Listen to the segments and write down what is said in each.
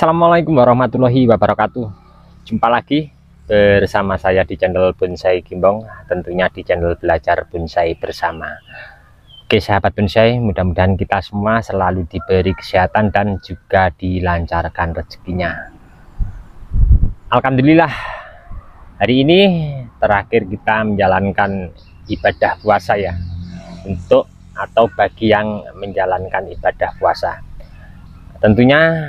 Assalamualaikum warahmatullahi wabarakatuh. Jumpa lagi bersama saya di channel Bonsai Gimbong, tentunya di channel belajar bonsai bersama. Oke sahabat bonsai, mudah-mudahan kita semua selalu diberi kesehatan dan juga dilancarkan rezekinya. Alhamdulillah, hari ini terakhir kita menjalankan ibadah puasa ya, untuk atau bagi yang menjalankan ibadah puasa. Tentunya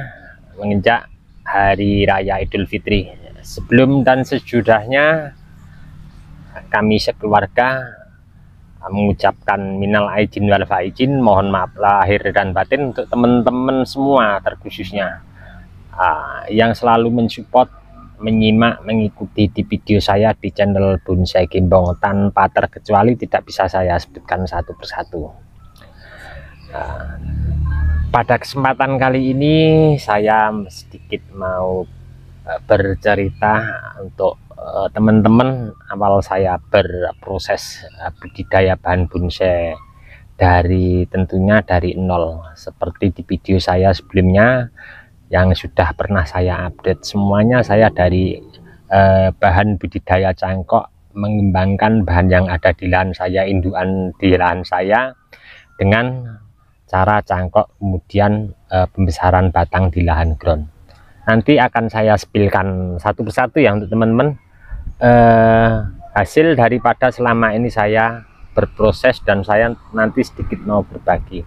menginjak hari raya Idul Fitri. Sebelum dan sesudahnya kami sekeluarga mengucapkan minal aidin wal faizin, mohon maaf lahir dan batin untuk teman-teman semua, terkhususnya yang selalu mensupport, menyimak, mengikuti di video saya di channel Bonsai Gimbong. Tanpa terkecuali tidak bisa saya sebutkan satu persatu. Pada kesempatan kali ini saya sedikit mau bercerita untuk teman-teman awal saya berproses budidaya bahan bonsai tentunya dari nol, seperti di video saya sebelumnya yang sudah pernah saya update. Semuanya saya dari bahan budidaya cangkok, mengembangkan bahan yang ada di lahan saya, indukan di lahan saya dengan cara cangkok, kemudian pembesaran batang di lahan ground. Nanti akan saya spilkan satu persatu ya untuk teman-teman, hasil daripada selama ini saya berproses, dan saya nanti sedikit mau berbagi.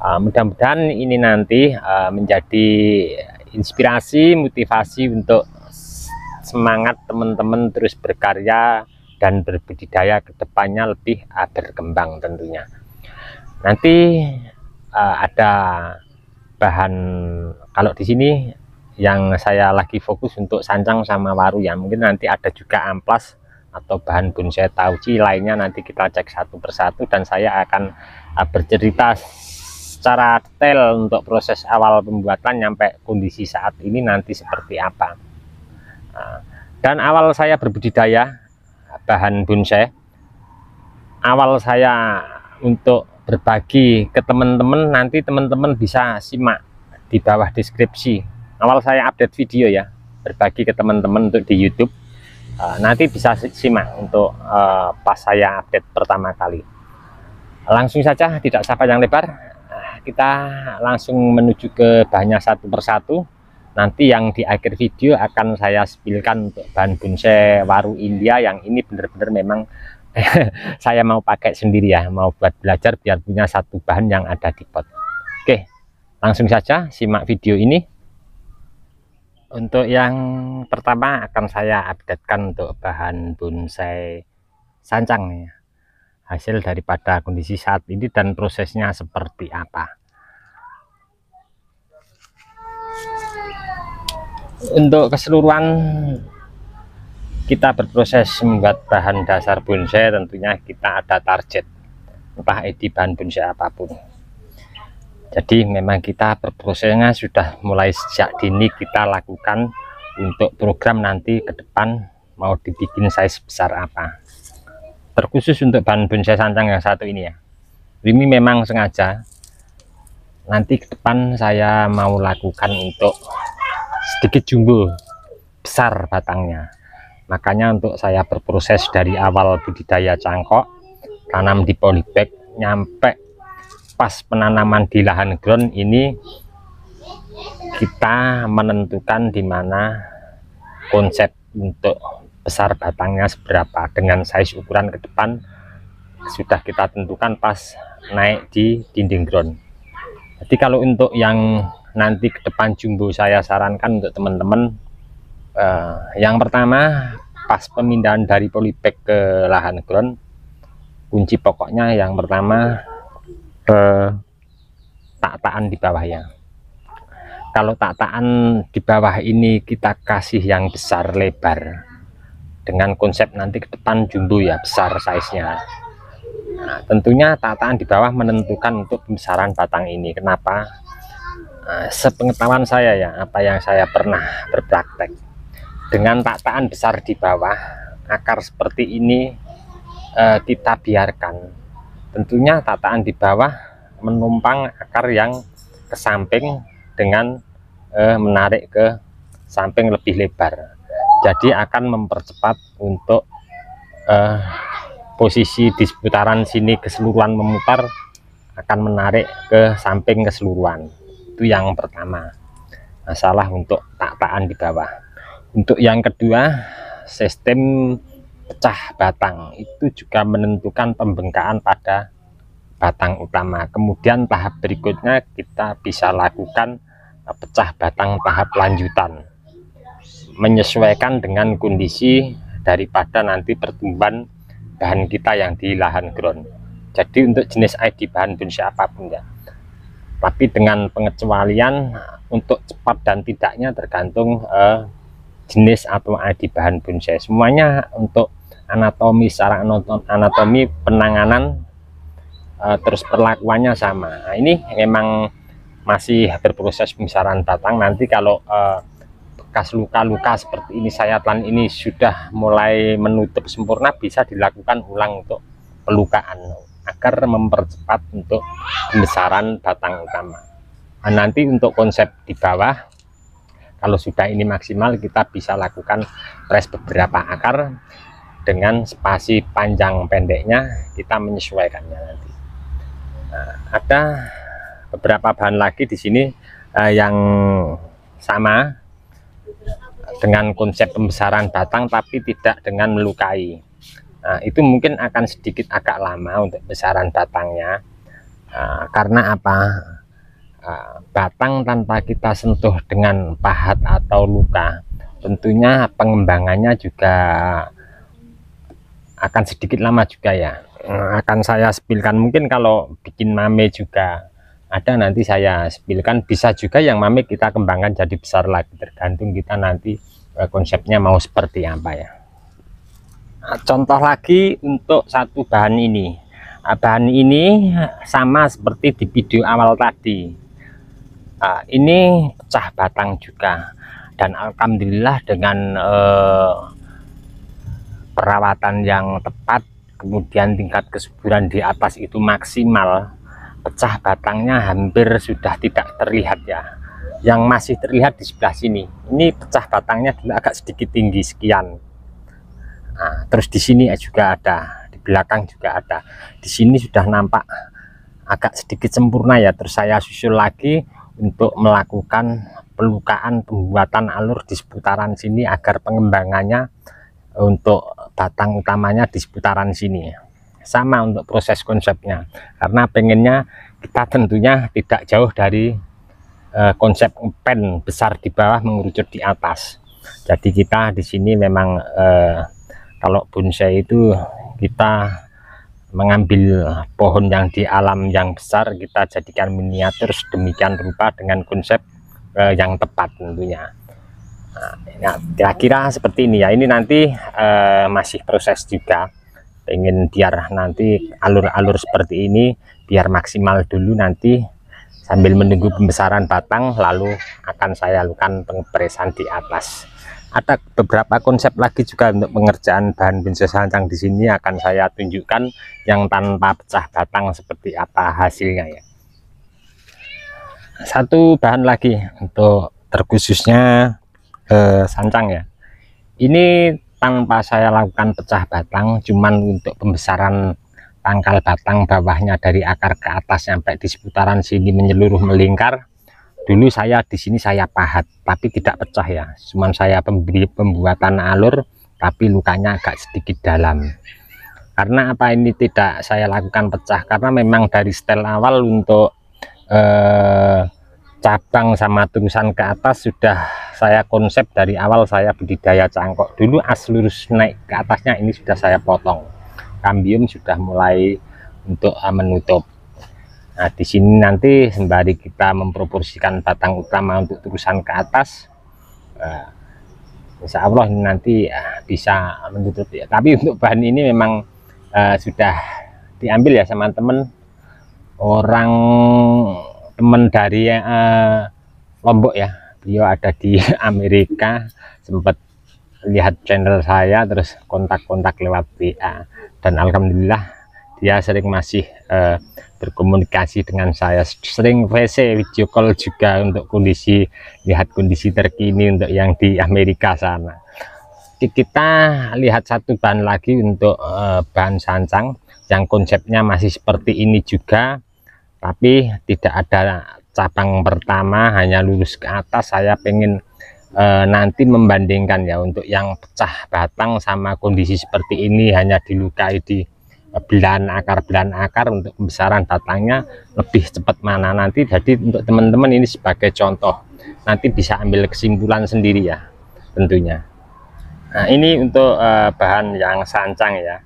Mudah-mudahan ini nanti menjadi inspirasi, motivasi untuk semangat teman-teman terus berkarya dan berbudidaya ke depannya lebih berkembang tentunya. Nanti ada bahan, kalau di sini yang saya lagi fokus untuk sancang sama waru ya, mungkin nanti ada juga amplas atau bahan bonsai tauci lainnya, nanti kita cek satu persatu dan saya akan bercerita secara detail untuk proses awal pembuatan sampai kondisi saat ini nanti seperti apa. Dan awal saya berbudidaya bahan bonsai, awal saya untuk berbagi ke teman-teman, nanti teman-teman bisa simak di bawah deskripsi. Awal saya update video ya, berbagi ke teman-teman untuk di YouTube. Nanti bisa simak untuk pas saya update pertama kali. Langsung saja, tidak sapa yang lebar, kita langsung menuju ke bahannya satu persatu. Nanti yang di akhir video akan saya spilkan untuk bahan bonsai waru India yang ini benar-benar memang saya mau pakai sendiri ya, mau buat belajar biar punya satu bahan yang ada di pot. Oke, langsung saja simak video ini. Untuk yang pertama akan saya updatekan untuk bahan bonsai sancang ya, hasil daripada kondisi saat ini dan prosesnya seperti apa. Untuk keseluruhan kita berproses membuat bahan dasar bonsai, tentunya kita ada target, entah di bahan bonsai apapun. Jadi memang kita berprosesnya sudah mulai sejak dini kita lakukan untuk program nanti ke depan mau dibikin size besar apa. Terkhusus untuk bahan bonsai sancang yang satu ini ya, ini memang sengaja nanti ke depan saya mau lakukan untuk sedikit jumbo besar batangnya. Makanya untuk saya berproses dari awal budidaya cangkok, tanam di polybag, nyampe pas penanaman di lahan ground ini kita menentukan di mana konsep untuk besar batangnya seberapa, dengan size ukuran ke depan sudah kita tentukan pas naik di dinding ground. Jadi kalau untuk yang nanti ke depan jumbo, saya sarankan untuk teman-teman, yang pertama pas pemindahan dari polybag ke lahan ground, kunci pokoknya yang pertama tataan di bawah ya. Kalau tataan di bawah ini kita kasih yang besar lebar dengan konsep nanti ke depan jumbo ya, besar size-nya. Nah, tentunya tataan di bawah menentukan untuk pembesaran batang ini. Kenapa? Sepengetahuan saya ya, apa yang saya pernah berpraktek, dengan tataan besar di bawah, akar seperti ini kita biarkan. Tentunya tataan di bawah menumpang akar yang ke samping dengan menarik ke samping lebih lebar, jadi akan mempercepat untuk posisi di seputaran sini keseluruhan memutar, akan menarik ke samping keseluruhan. Itu yang pertama, masalah untuk tak-takan di bawah. Untuk yang kedua, sistem pecah batang itu juga menentukan pembengkakan pada batang utama. Kemudian tahap berikutnya kita bisa lakukan pecah batang tahap lanjutan, menyesuaikan dengan kondisi daripada nanti pertumbuhan bahan kita yang di lahan ground. Jadi untuk jenis ID bahan bonsai apapun ya, tapi dengan pengecualian untuk cepat dan tidaknya tergantung jenis atau ID bahan bonsai. Semuanya untuk anatomi, secara anatomi penanganan terus perlakuannya sama. Nah, ini memang masih berproses pembesaran batang. Nanti kalau bekas luka-luka seperti ini, sayatan ini sudah mulai menutup sempurna, bisa dilakukan ulang untuk pelukaan agar mempercepat untuk pembesaran batang utama. Nah, nanti untuk konsep di bawah, kalau sudah ini maksimal, kita bisa lakukan press beberapa akar dengan spasi panjang pendeknya, kita menyesuaikannya nanti. Nah, ada beberapa bahan lagi di sini yang sama dengan konsep pembesaran batang, tapi tidak dengan melukai. Nah, itu mungkin akan sedikit agak lama untuk besaran batangnya. Karena apa? Batang tanpa kita sentuh dengan pahat atau luka, tentunya pengembangannya juga akan sedikit lama juga ya. Akan saya spilkan, mungkin kalau bikin mame juga ada, nanti saya spilkan. Bisa juga yang mame kita kembangkan jadi besar lagi, tergantung kita nanti konsepnya mau seperti apa ya. Contoh lagi untuk satu bahan ini. Bahan ini sama seperti di video awal tadi. Ini pecah batang juga, dan alhamdulillah dengan perawatan yang tepat, kemudian tingkat kesuburan di atas itu maksimal, pecah batangnya hampir sudah tidak terlihat ya. Yang masih terlihat di sebelah sini, ini pecah batangnya dulu agak sedikit tinggi sekian. Nah, terus di sini juga ada, di belakang juga ada, di sini sudah nampak agak sedikit sempurna ya. Terus saya susul lagi untuk melakukan pelukaan, pembuatan alur di seputaran sini agar pengembangannya untuk batang utamanya di seputaran sini. Sama untuk proses konsepnya, karena pengennya kita tentunya tidak jauh dari konsep pen besar di bawah mengerucut di atas. Jadi kita di sini memang kalau bonsai itu kita mengambil pohon yang di alam yang besar, kita jadikan miniatur sedemikian rupa dengan konsep yang tepat tentunya. Nah, kira-kira seperti ini ya. Ini nanti masih proses juga, pengen biar nanti alur-alur seperti ini biar maksimal dulu, nanti sambil menunggu pembesaran batang lalu akan saya lakukan pengepresan di atas. Ada beberapa konsep lagi juga untuk pengerjaan bahan bonsai sancang di sini, akan saya tunjukkan yang tanpa pecah batang seperti apa hasilnya ya. Satu bahan lagi untuk terkhususnya sancang ya. Ini tanpa saya lakukan pecah batang, cuman untuk pembesaran pangkal batang bawahnya dari akar ke atas sampai di seputaran sini menyeluruh melingkar. Dulu saya di sini saya pahat, tapi tidak pecah ya. Cuman saya pembuatan alur, tapi lukanya agak sedikit dalam. Karena apa ini tidak saya lakukan pecah? Karena memang dari setel awal untuk cabang sama terusan ke atas sudah saya konsep dari awal, saya budidaya cangkok. Dulu lurus naik ke atasnya ini sudah saya potong. Kambium sudah mulai untuk menutup. Nah, di sini nanti sembari kita memproporsikan batang utama untuk terusan ke atas, insya Allah nanti bisa menutup ya. Tapi untuk bahan ini memang sudah diambil ya sama temen dari Lombok ya. Beliau ada di Amerika, sempat lihat channel saya terus kontak-kontak lewat WA, dan alhamdulillah dia sering masih berkomunikasi dengan saya, sering VC video call juga untuk lihat kondisi terkini untuk yang di Amerika sana. Kita lihat satu bahan lagi untuk bahan sancang yang konsepnya masih seperti ini juga, tapi tidak ada cabang pertama, hanya lurus ke atas. Saya pengen nanti membandingkan ya, untuk yang pecah batang sama kondisi seperti ini hanya dilukai di belahan akar untuk pembesaran batangnya lebih cepat mana nanti. Jadi untuk teman-teman ini sebagai contoh, nanti bisa ambil kesimpulan sendiri ya tentunya. Nah, ini untuk bahan yang sancang ya.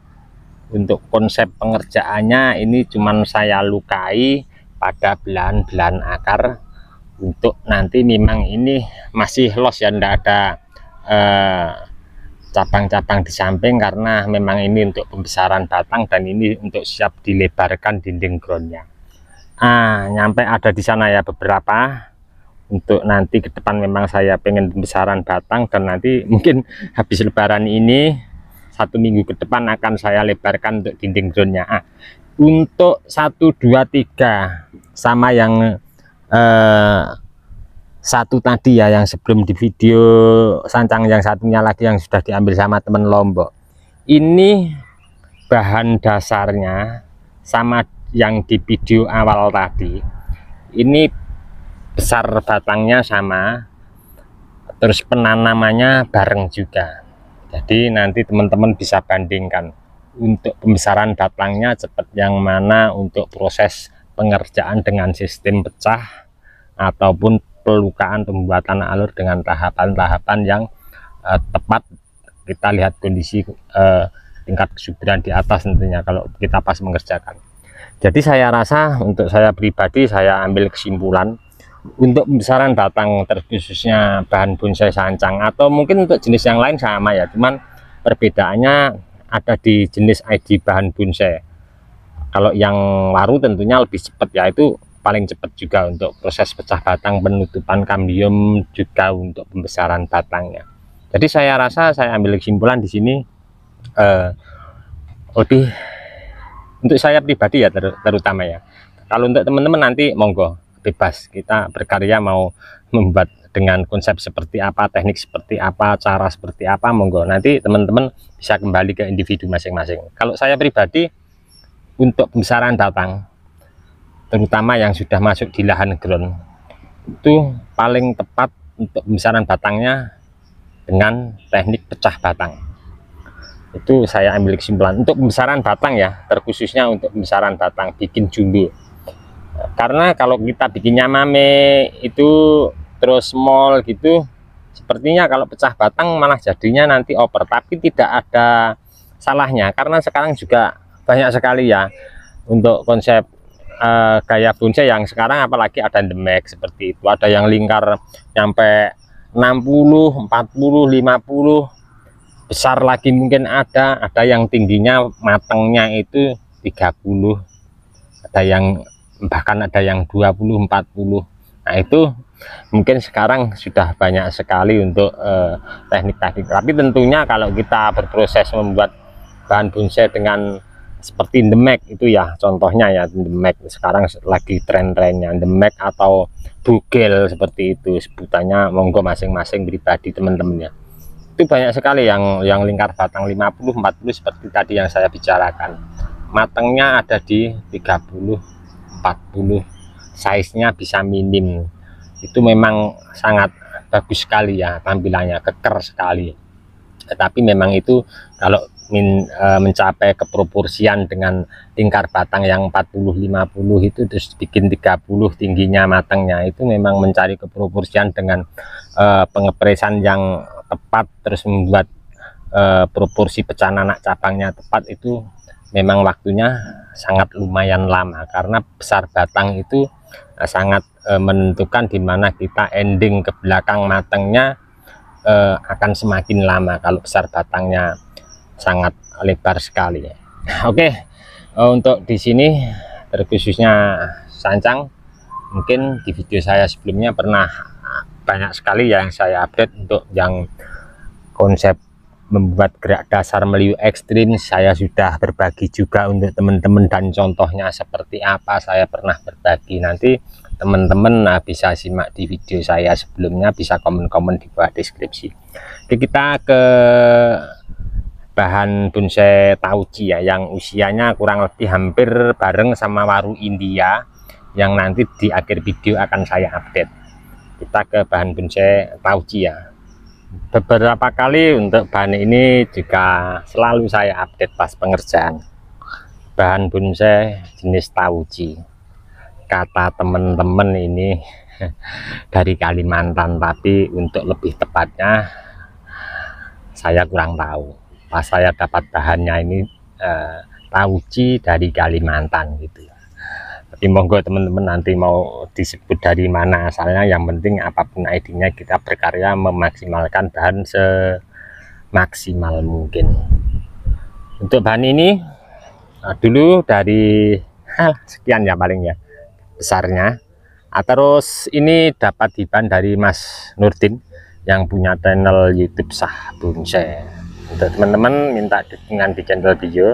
Untuk konsep pengerjaannya ini cuman saya lukai pada belahan-belahan akar. Untuk nanti memang ini masih los ya, ndak ada cabang-cabang di samping, karena memang ini untuk pembesaran batang dan ini untuk siap dilebarkan dinding groundnya. Nyampe ada di sana ya beberapa. Untuk nanti ke depan memang saya pengen pembesaran batang, dan nanti mungkin habis lebaran ini 1 minggu ke depan akan saya lebarkan untuk dinding groundnya. Untuk 1, 2, 3 sama yang satu tadi ya, yang sebelum di video sancang yang satunya lagi yang sudah diambil sama teman Lombok, ini bahan dasarnya sama yang di video awal tadi. Ini besar batangnya sama, terus penanamannya bareng juga. Jadi nanti teman-teman bisa bandingkan untuk pembesaran batangnya cepat yang mana, untuk proses pengerjaan dengan sistem pecah ataupun pelukaan pembuatan alur dengan tahapan-tahapan yang tepat. Kita lihat kondisi tingkat kesuburan di atas tentunya kalau kita pas mengerjakan. Jadi saya rasa untuk saya pribadi, saya ambil kesimpulan untuk pembesaran batang terkhususnya bahan bonsai sancang, atau mungkin untuk jenis yang lain sama ya, cuman perbedaannya ada di jenis ID bahan bonsai. Kalau yang waru tentunya lebih cepat ya, itu paling cepat juga untuk proses pecah batang, penutupan kambium, juga untuk pembesaran batangnya. Jadi saya rasa saya ambil kesimpulan di sini lebih untuk saya pribadi ya, terutama ya. Kalau untuk teman-teman nanti monggo bebas, kita berkarya mau membuat dengan konsep seperti apa, teknik seperti apa, cara seperti apa, monggo nanti teman-teman bisa kembali ke individu masing-masing. Kalau saya pribadi untuk pembesaran batang, terutama yang sudah masuk di lahan ground, itu paling tepat untuk pembesaran batangnya dengan teknik pecah batang. Itu saya ambil kesimpulan untuk pembesaran batang ya, terkhususnya untuk pembesaran batang bikin jumbo. Karena kalau kita bikinnya mame itu terus small gitu, sepertinya kalau pecah batang malah jadinya nanti over. Tapi tidak ada salahnya, karena sekarang juga banyak sekali ya untuk konsep gaya bonsai yang sekarang, apalagi ada demek seperti itu, ada yang lingkar sampai 60, 40, 50, besar lagi mungkin ada yang tingginya matangnya itu 30, ada yang bahkan ada yang 20, 40. Nah itu mungkin sekarang sudah banyak sekali untuk teknik-teknik. Tapi tentunya kalau kita berproses membuat bahan bonsai dengan seperti demek itu ya, contohnya ya demek sekarang lagi tren-trennya demek atau bugel seperti itu sebutannya, monggo masing-masing pribadi teman-teman ya. Itu banyak sekali yang lingkar batang 50, 40 seperti tadi yang saya bicarakan. Matangnya ada di 30, 40, size-nya bisa minim. Itu memang sangat bagus sekali ya, tampilannya keker sekali. Tetapi memang itu kalau mencapai keproporsian dengan lingkar batang yang 40, 50 itu, terus bikin 30 tingginya matangnya, itu memang mencari keproporsian dengan pengepresan yang tepat, terus membuat proporsi pecahan anak cabangnya tepat. Itu memang waktunya sangat lumayan lama, karena besar batang itu sangat menentukan di mana kita ending ke belakang matangnya akan semakin lama kalau besar batangnya sangat lebar sekali. Oke, untuk di sini terkhususnya sancang, mungkin di video saya sebelumnya pernah banyak sekali yang saya update untuk yang konsep membuat gerak dasar meliuk ekstrim. Saya sudah berbagi juga untuk teman-teman, dan contohnya seperti apa saya pernah berbagi. Nanti teman-teman bisa simak di video saya sebelumnya, bisa komen-komen di bawah deskripsi. Oke, kita ke bahan bonsai tauci ya, yang usianya kurang lebih hampir bareng sama waru India, yang nanti di akhir video akan saya update. Kita ke bahan bonsai tauci ya. Beberapa kali untuk bahan ini juga selalu saya update pas pengerjaan. Bahan bonsai jenis tauci, kata teman-teman ini dari Kalimantan, tapi untuk lebih tepatnya saya kurang tahu. Pas saya dapat bahannya ini tauci dari Kalimantan gitu. Tapi monggo teman-teman nanti mau disebut dari mana asalnya, yang penting apapun ID-nya kita berkarya memaksimalkan bahan semaksimal mungkin. Untuk bahan ini dulu dari sekian ya paling ya besarnya. Terus ini dapat diban dari Mas Nurdin yang punya channel YouTube Sah Bonsai. Untuk teman-teman minta dukungan di channel beliau.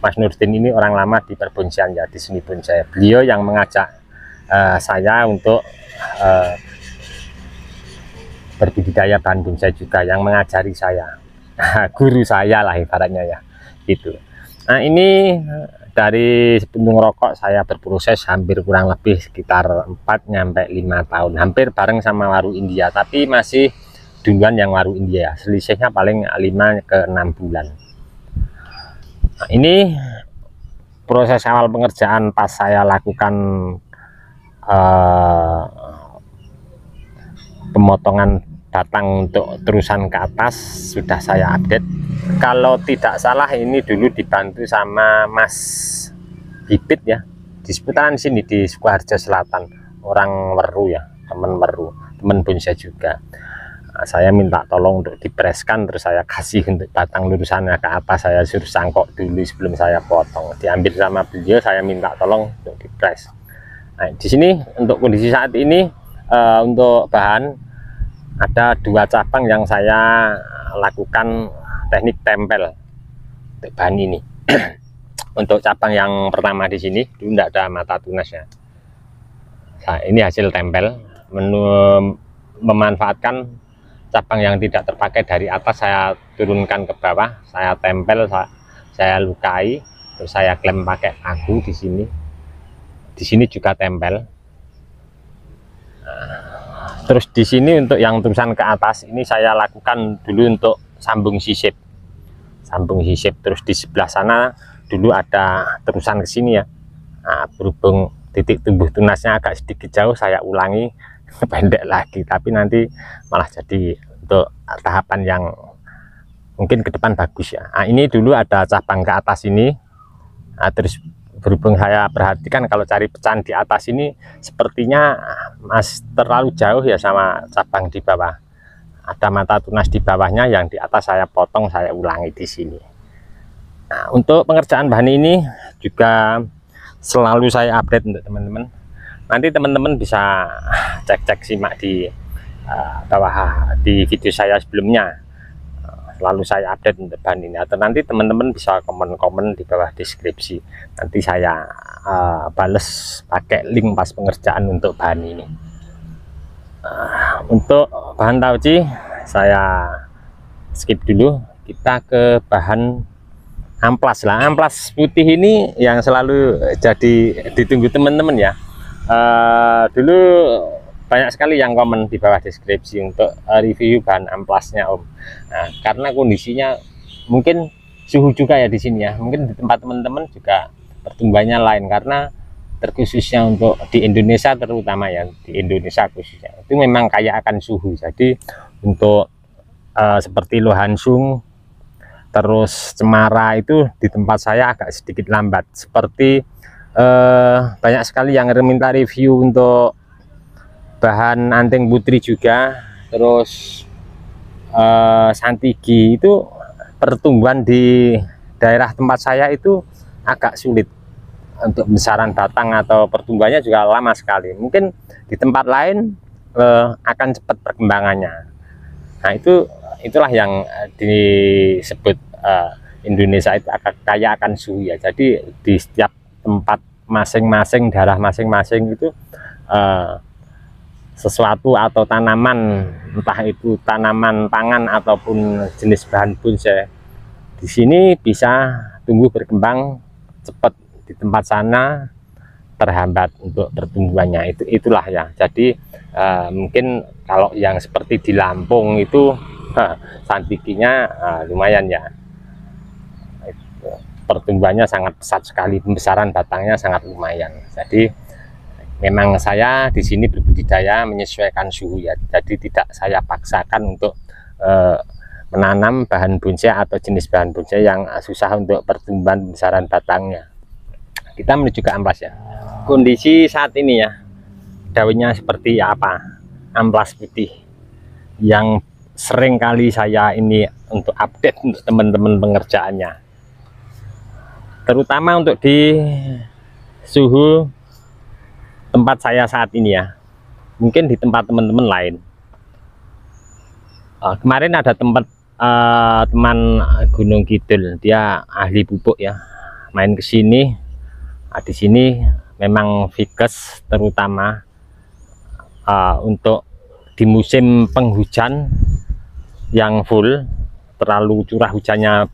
Mas Nurdin ini orang lama di perbonsaian ya, di seni bonsai. Beliau yang mengajak saya untuk berbudidaya bahan bonsai juga, yang mengajari saya, guru saya lah ibaratnya ya gitu. Nah, ini dari sepuntung rokok saya berproses hampir kurang lebih sekitar 4-5 tahun, hampir bareng sama waru India, tapi masih duluan yang waru India, selisihnya paling 5 ke 6 bulan. Nah, ini proses awal pengerjaan pas saya lakukan pemotongan batang untuk terusan ke atas sudah saya update. Kalau tidak salah ini dulu dibantu sama Mas Bibit ya, di seputaran sini di Sukoharjo Selatan, orang Weru ya, teman Weru, teman bonsai juga. Nah, saya minta tolong untuk dipreskan, terus saya kasih untuk batang lurusannya ke atas, saya suruh sangkok dulu sebelum saya potong. Diambil sama beliau, saya minta tolong untuk dipres. Nah, di sini untuk kondisi saat ini untuk bahan ada 2 cabang yang saya lakukan teknik tempel untuk bahan ini. Untuk cabang yang pertama di sini dulu tidak ada mata tunasnya. Nah, ini hasil tempel, memanfaatkan cabang yang tidak terpakai dari atas saya turunkan ke bawah, saya tempel, saya lukai, terus saya klem pakai paku di sini. Di sini juga tempel. Terus di sini untuk yang terusan ke atas ini saya lakukan dulu untuk sambung sisip. Sambung sisip, terus di sebelah sana dulu ada terusan ke sini ya. Nah, berhubung titik tumbuh tunasnya agak sedikit jauh, saya ulangi pendek lagi, tapi nanti malah jadi untuk tahapan yang mungkin ke depan bagus ya. Nah, ini dulu ada cabang ke atas ini. Nah, terus berhubung saya perhatikan kalau cari pecahan di atas ini sepertinya masih terlalu jauh ya sama cabang di bawah. Ada mata tunas di bawahnya, yang di atas saya potong, saya ulangi di sini. Nah, untuk pengerjaan bahan ini juga selalu saya update untuk teman-teman. Nanti teman-teman bisa cek-cek simak di bawah di video saya sebelumnya. Lalu saya update untuk bahan ini, atau nanti teman-teman bisa komen-komen di bawah deskripsi. Nanti saya bales pakai link pas pengerjaan untuk bahan ini. Untuk bahan tauci saya skip dulu, kita ke bahan amplas lah. Amplas putih ini yang selalu jadi ditunggu teman-teman ya. Dulu banyak sekali yang komen di bawah deskripsi untuk review bahan amplasnya Om. Nah, karena kondisinya mungkin suhu juga ya di sini ya, mungkin di tempat teman-teman juga pertumbuhannya lain, karena terkhususnya untuk di Indonesia, terutama ya di Indonesia khususnya itu memang kaya akan suhu. Jadi untuk seperti Lohansung terus Cemara itu di tempat saya agak sedikit lambat. Seperti banyak sekali yang minta review untuk bahan anting putri juga, terus Santigi itu pertumbuhan di daerah tempat saya itu agak sulit untuk besaran batang atau pertumbuhannya juga lama sekali. Mungkin di tempat lain akan cepat perkembangannya. Nah, itu itulah yang disebut Indonesia itu kaya akan suhu ya. Jadi di setiap tempat masing-masing, daerah masing-masing itu sesuatu atau tanaman, entah itu tanaman pangan ataupun jenis bahan bonsai, di sini bisa tumbuh berkembang cepat, di tempat sana terhambat untuk pertumbuhannya. Itulah ya. Jadi mungkin kalau yang seperti di Lampung itu santikinya lumayan ya, pertumbuhannya sangat pesat sekali, pembesaran batangnya sangat lumayan. Jadi memang saya di sini berbudidaya menyesuaikan suhu ya. Jadi tidak saya paksakan untuk menanam bahan bonsai atau jenis bahan bonsai yang susah untuk pertumbuhan pembesaran batangnya. Kita menuju ke amplas ya. Kondisi saat ini ya, daunnya seperti apa? Amplas putih yang sering kali saya ini untuk update untuk teman-teman pengerjaannya, terutama untuk di suhu tempat saya saat ini ya. Mungkin di tempat teman-teman lain, kemarin ada tempat teman Gunung Kidul, dia ahli pupuk ya, main ke sini. Di sini memang Vickers terutama untuk di musim penghujan yang full, terlalu curah hujannya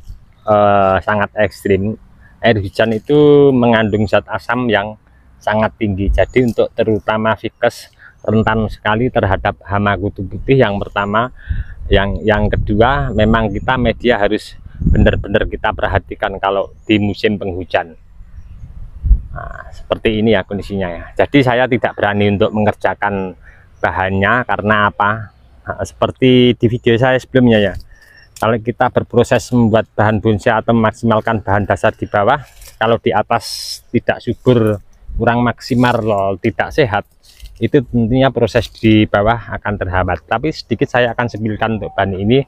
sangat ekstrim, air hujan itu mengandung zat asam yang sangat tinggi. Jadi untuk terutama Vickers rentan sekali terhadap hama kutu putih. Yang pertama, yang kedua, memang kita media harus benar-benar kita perhatikan kalau di musim penghujan. Nah, seperti ini ya kondisinya ya. Jadi saya tidak berani untuk mengerjakan bahannya karena apa? Nah, seperti di video saya sebelumnya ya, kalau kita berproses membuat bahan bonsai atau memaksimalkan bahan dasar di bawah, kalau di atas tidak subur, kurang maksimal, tidak sehat, itu tentunya proses di bawah akan terhambat. Tapi sedikit saya akan sepilkan untuk bahan ini,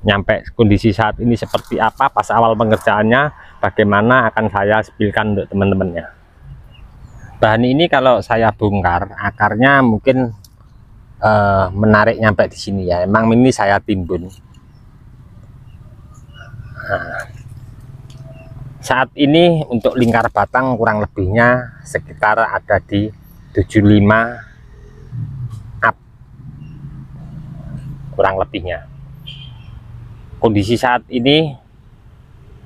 nyampe kondisi saat ini seperti apa, pas awal pengerjaannya bagaimana, akan saya sepilkan untuk teman-temannya. Bahan ini kalau saya bongkar, akarnya mungkin menarik nyampe di sini ya. Emang ini saya timbun. Nah, saat ini untuk lingkar batang kurang lebihnya sekitar ada di 75 up, kurang lebihnya. Kondisi saat ini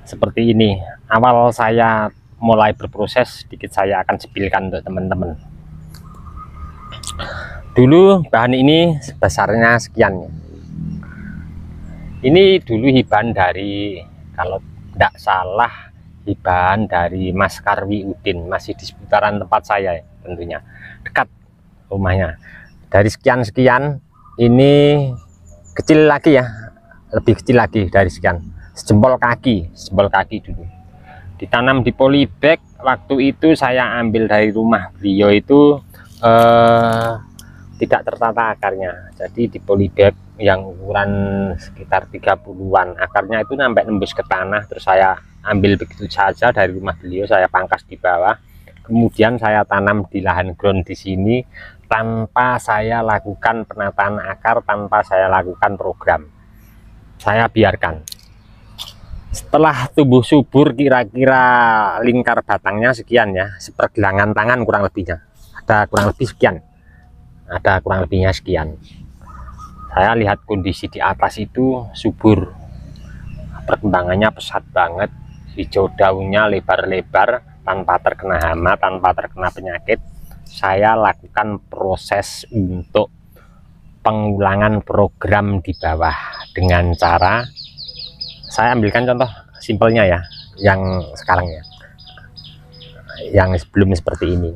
seperti ini. Awal saya mulai berproses, sedikit saya akan sepilkan untuk teman-teman. Dulu bahan ini sebesarnya sekian. Ini dulu hibahan dari, kalau tidak salah, hibahan dari Mas Karwi Udin, masih di seputaran tempat saya ya, tentunya dekat rumahnya. Dari sekian-sekian ini kecil lagi ya, lebih kecil lagi dari sekian, sejempol kaki dulu. Ditanam di polybag. Waktu itu saya ambil dari rumah beliau itu tidak tertata akarnya, jadi di polybag yang ukuran sekitar 30-an, akarnya itu sampai nembus ke tanah. Terus saya ambil begitu saja dari rumah beliau, saya pangkas di bawah, kemudian saya tanam di lahan ground di sini tanpa saya lakukan penataan akar, tanpa saya lakukan program. Saya biarkan. Setelah tumbuh subur, kira-kira lingkar batangnya sekian ya, sepergelangan tangan kurang lebihnya, ada kurang lebih sekian, ada kurang lebihnya sekian. Saya lihat kondisi di atas itu subur, perkembangannya pesat banget, hijau daunnya lebar-lebar, tanpa terkena hama, tanpa terkena penyakit. Saya lakukan proses untuk pengulangan program di bawah dengan cara, saya ambilkan contoh simpelnya ya, yang sekarang ya, yang sebelum seperti ini.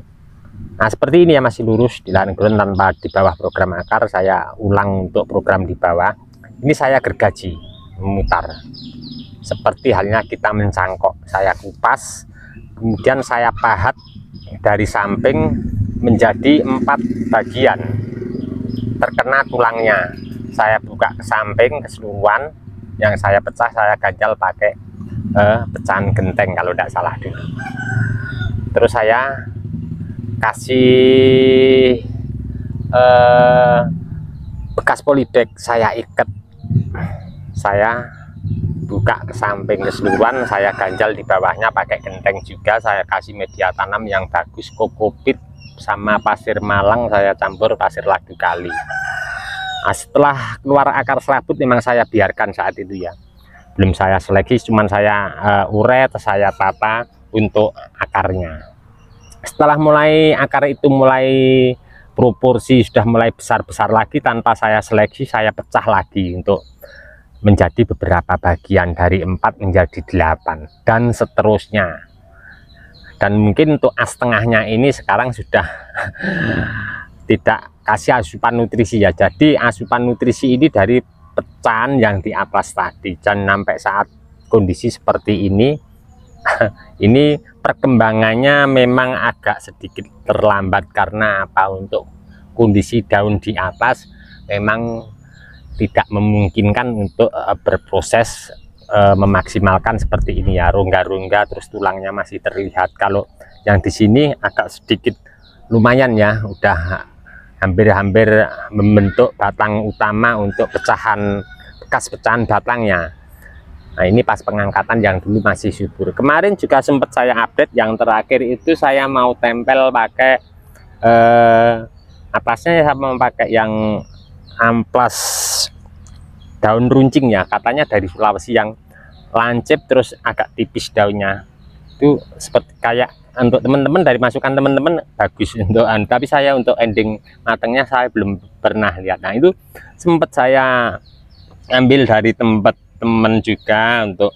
Nah seperti ini ya, masih lurus di lahan ground tanpa di bawah program akar. Saya ulang untuk program di bawah. Ini saya gergaji, memutar seperti halnya kita mencangkok. Saya kupas, kemudian saya pahat dari samping menjadi 4 bagian, terkena tulangnya. Saya buka ke samping keseluruhan, yang saya pecah saya ganjal pakai pecahan genteng kalau tidak salah dulu. Terus saya kasih bekas polybag, saya ikat saya buka ke samping keseluruhan, saya ganjal di bawahnya pakai genteng juga, saya kasih media tanam yang bagus, kokopit sama pasir malang, saya campur pasir ladu kali. Nah, setelah keluar akar serabut memang saya biarkan saat itu ya, belum saya seleksi, cuman saya uret, saya tata untuk akarnya. Setelah mulai akar itu mulai proporsi sudah mulai besar-besar lagi, tanpa saya seleksi saya pecah lagi untuk menjadi beberapa bagian, dari 4 menjadi 8 dan seterusnya. Dan mungkin untuk as tengahnya ini sekarang sudah tidak kasih asupan nutrisi ya, jadi asupan nutrisi ini dari pecahan yang di atas tadi, dan sampai saat kondisi seperti ini ini perkembangannya memang agak sedikit terlambat. Karena apa? Untuk kondisi daun di atas memang tidak memungkinkan untuk berproses memaksimalkan seperti ini ya, rongga-rongga terus tulangnya masih terlihat. Kalau yang di sini agak sedikit lumayan ya, udah hampir-hampir membentuk batang utama untuk pecahan, bekas pecahan batangnya. Nah, ini pas pengangkatan yang dulu masih subur. Kemarin juga sempat saya update, yang terakhir itu saya mau tempel pakai atasnya saya mau pakai yang amplas daun runcing ya, katanya dari Sulawesi, yang lancip terus agak tipis daunnya. Itu seperti kayak untuk teman-teman, dari masukan teman-teman bagus untuk tapi saya untuk ending matangnya saya belum pernah lihat. Nah, itu sempat saya ambil dari tempat teman juga untuk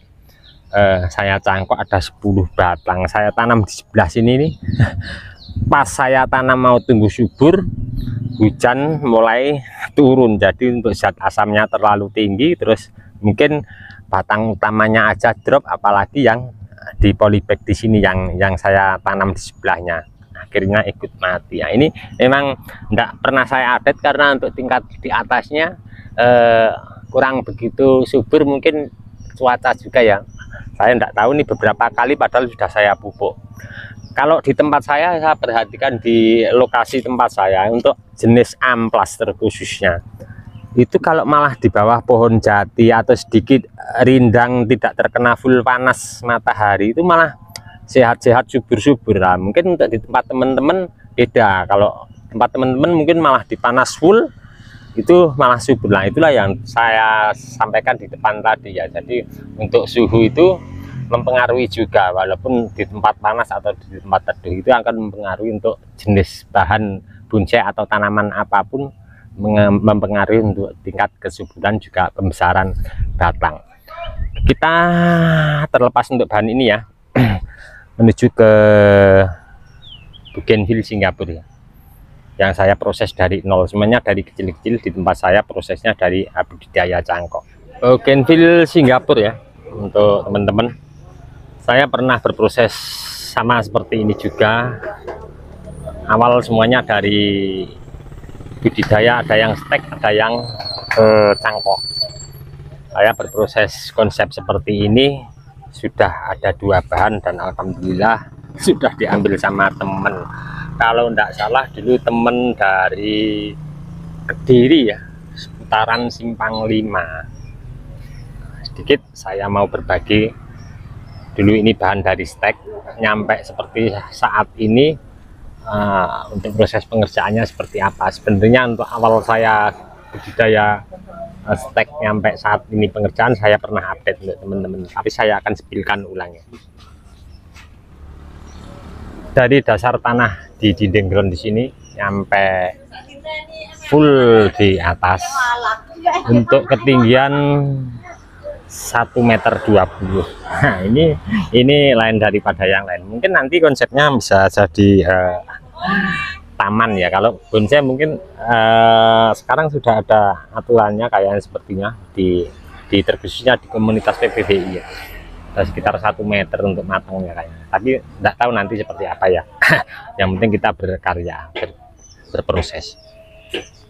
saya cangkok, ada 10 batang saya tanam di sebelah sini nih. Pas saya tanam mau tumbuh subur, hujan mulai turun, jadi untuk zat asamnya terlalu tinggi, terus mungkin batang utamanya aja drop, apalagi yang di polybag di sini yang saya tanam di sebelahnya, akhirnya ikut mati. Nah, ini memang tidak pernah saya update karena untuk tingkat di atasnya kurang begitu subur, mungkin cuaca juga ya, saya tidak tahu nih. Beberapa kali padahal sudah saya pupuk. Kalau di tempat saya perhatikan di lokasi tempat saya untuk jenis amplas terkhususnya, itu kalau malah di bawah pohon jati atau sedikit rindang tidak terkena full panas matahari, itu malah sehat-sehat, subur-subur. Nah, mungkin untuk di tempat teman-teman beda. Kalau tempat teman-teman mungkin malah dipanas full, itu malah subur. Nah, itulah yang saya sampaikan di depan tadi ya. Jadi untuk suhu itu mempengaruhi juga, walaupun di tempat panas atau di tempat teduh itu akan mempengaruhi untuk jenis bahan bonsai atau tanaman apapun, mempengaruhi untuk tingkat kesuburan juga pembesaran batang. Kita terlepas untuk bahan ini ya, menuju ke Bougainville Singapura ya, yang saya proses dari nol, semuanya dari kecil-kecil. Di tempat saya prosesnya dari budidaya cangkok. Bougainville Singapura ya, untuk teman-teman, saya pernah berproses sama seperti ini juga. Awal semuanya dari budidaya, ada yang stek, ada yang cangkok. Saya berproses konsep seperti ini, sudah ada 2 bahan dan alhamdulillah sudah diambil sama temen. Kalau tidak salah dulu temen dari Kediri ya, seputaran Simpang 5. Sedikit saya mau berbagi. Dulu ini bahan dari stek, nyampe seperti saat ini. Untuk proses pengerjaannya seperti apa, sebenarnya untuk awal saya budidaya stek nyampe saat ini pengerjaan saya pernah update untuk teman-teman, tapi saya akan sepilkan ulangnya. Dari dasar tanah di dinding ground di sini nyampe full di atas, untuk ketinggian 1,20 meter. Nah, ini lain daripada yang lain. Mungkin nanti konsepnya bisa jadi taman ya. Kalau bonsai mungkin sekarang sudah ada aturannya kayak sepertinya di terkhususnya di komunitas PPBI ya, ada sekitar 1 meter untuk matangnya kayaknya, tapi tidak tahu nanti seperti apa ya. Yang penting kita berkarya, berproses.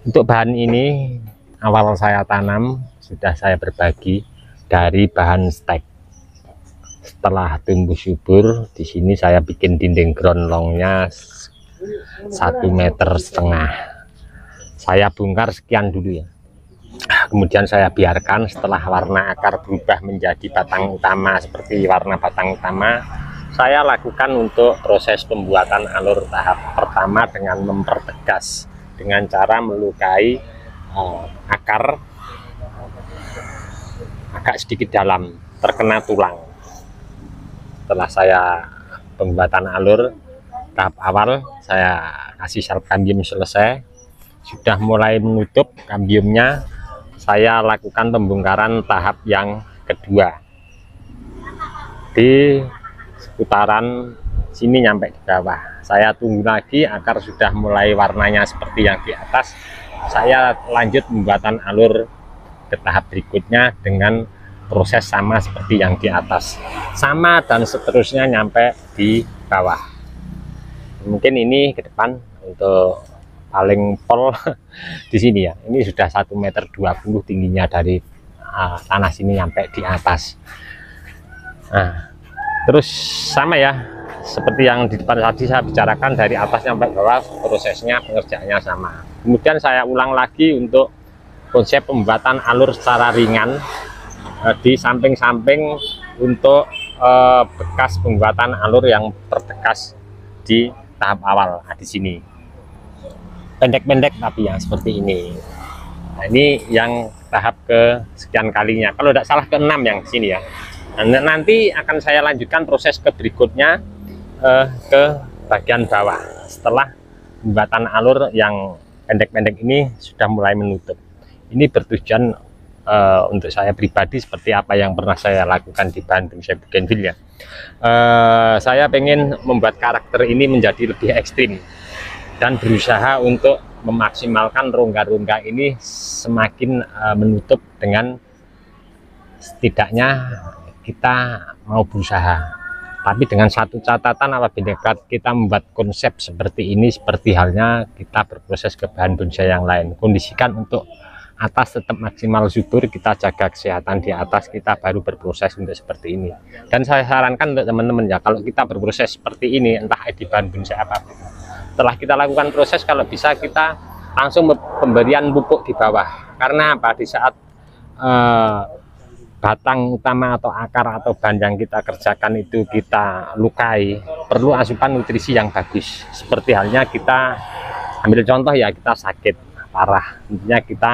Untuk bahan ini awal saya tanam sudah saya berbagi dari bahan stek. Setelah tumbuh subur, di sini saya bikin dinding ground longnya 1,5 meter. Saya bongkar sekian dulu ya. kemudian saya biarkan setelah warna akar berubah menjadi batang utama seperti warna batang utama, saya lakukan untuk proses pembuatan alur tahap pertama dengan mempertegas dengan cara melukai akar agak sedikit dalam, terkena tulang. Setelah saya pembuatan alur tahap awal, saya kasih salep kambium selesai, sudah mulai menutup kambiumnya, saya lakukan pembongkaran tahap yang kedua di seputaran sini nyampe di bawah. Saya tunggu lagi akar sudah mulai warnanya seperti yang di atas, saya lanjut pembuatan alur ke tahap berikutnya dengan proses sama seperti yang di atas, sama dan seterusnya nyampe di bawah. Mungkin ini ke depan untuk paling pol di sini ya, ini sudah 1,20 meter tingginya dari tanah sini sampai di atas. Nah, terus sama ya seperti yang di depan tadi saya bicarakan, dari atas sampai bawah prosesnya pengerjaannya sama. Kemudian saya ulang lagi untuk konsep pembuatan alur secara ringan di samping-samping untuk bekas pembuatan alur yang tertegas di tahap awal. Nah, di sini pendek-pendek tapi yang seperti ini. Nah, ini yang tahap ke sekian kalinya, kalau tidak salah ke-6 yang sini ya. Nah, nanti akan saya lanjutkan proses ke berikutnya ke bagian bawah setelah pembuatan alur yang pendek-pendek ini sudah mulai menutup. Ini bertujuan untuk saya pribadi seperti apa yang pernah saya lakukan di bahan bonsai bougainville ya. Saya pengen membuat karakter ini menjadi lebih ekstrim dan berusaha untuk memaksimalkan rongga-rongga ini semakin menutup, dengan setidaknya kita mau berusaha. Tapi dengan satu catatan, apabila kita membuat konsep seperti ini, seperti halnya kita berproses ke bahan bonsai yang lain, kondisikan untuk atas tetap maksimal subur, kita jaga kesehatan di atas, kita baru berproses untuk seperti ini. Dan saya sarankan untuk teman-teman ya, kalau kita berproses seperti ini, entah di bahan bonsai apapun, setelah kita lakukan proses, kalau bisa kita langsung pemberian pupuk di bawah. Karena apa? Di saat batang utama atau akar atau bahan yang kita kerjakan itu kita lukai, perlu asupan nutrisi yang bagus. Seperti halnya kita ambil contoh ya, kita sakit parah, intinya kita